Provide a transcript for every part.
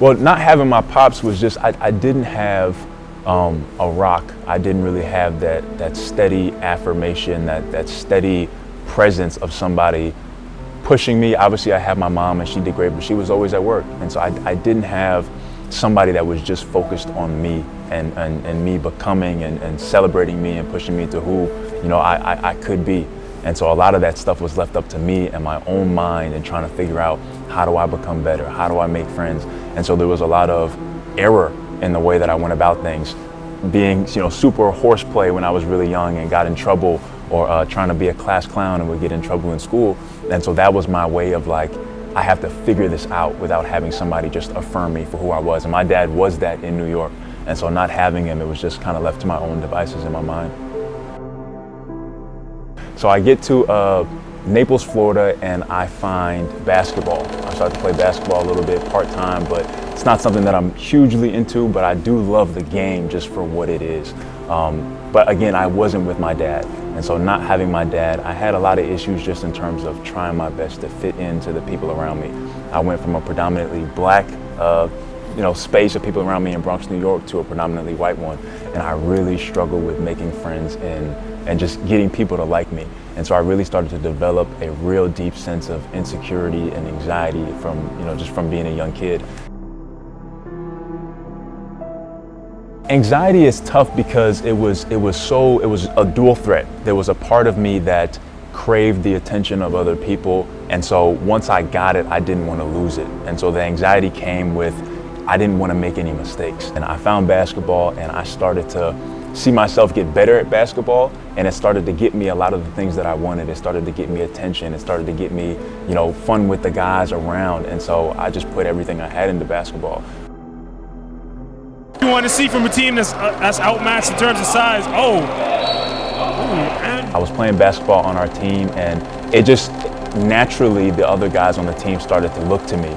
Well, not having my pops was just, I didn't have a rock. I didn't really have that steady affirmation, that steady presence of somebody pushing me. Obviously, I had my mom and she did great, but she was always at work. And so I didn't have somebody that was just focused on me and me becoming and celebrating me and pushing me to who, I could be. And so a lot of that stuff was left up to me and my own mind and trying to figure out, how do I become better? How do I make friends? And so there was a lot of error in the way that I went about things. Being, super horseplay when I was really young and got in trouble, or trying to be a class clown and would get in trouble in school. And so that was my way of like, I have to figure this out without having somebody just affirm me for who I was. And my dad was that in New York. And so not having him, it was just kind of left to my own devices in my mind. So I get to Naples, Florida, and I find basketball. I started to play basketball a little bit part-time, but it's not something that I'm hugely into, but I do love the game just for what it is. But again, I wasn't with my dad. And so not having my dad, I had a lot of issues just in terms of trying my best to fit into the people around me. I went from a predominantly black space of people around me in Bronx, New York, to a predominantly white one. And I really struggled with making friends and just getting people to like me. And so I really started to develop a real deep sense of insecurity and anxiety from being a young kid. Anxiety is tough because it was a dual threat. There was a part of me that craved the attention of other people. And so once I got it, I didn't want to lose it. And so the anxiety came with, I didn't want to make any mistakes. And I found basketball and I started to see myself get better at basketball, and it started to get me a lot of the things that I wanted. It started to get me attention. It started to get me, fun with the guys around. And so I just put everything I had into basketball. You want to see from a team that's outmatched in terms of size. I was playing basketball on our team, and it just naturally, the other guys on the team started to look to me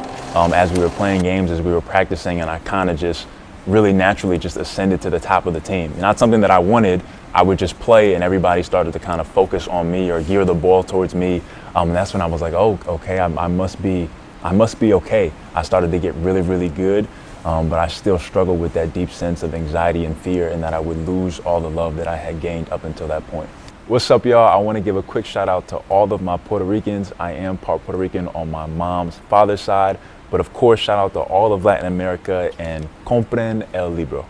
as we were playing games, as we were practicing, and I kind of just really naturally just ascended to the top of the team. Not something that I wanted. I would just play and everybody started to kind of focus on me or gear the ball towards me. And that's when I was like, oh, okay, I must be okay. I started to get really, really good, but I still struggled with that deep sense of anxiety and fear, and that I would lose all the love that I had gained up until that point. What's up, y'all? I want to give a quick shout out to all of my Puerto Ricans. I am part Puerto Rican on my mom's father's side, but of course, shout out to all of Latin America, and compren el libro.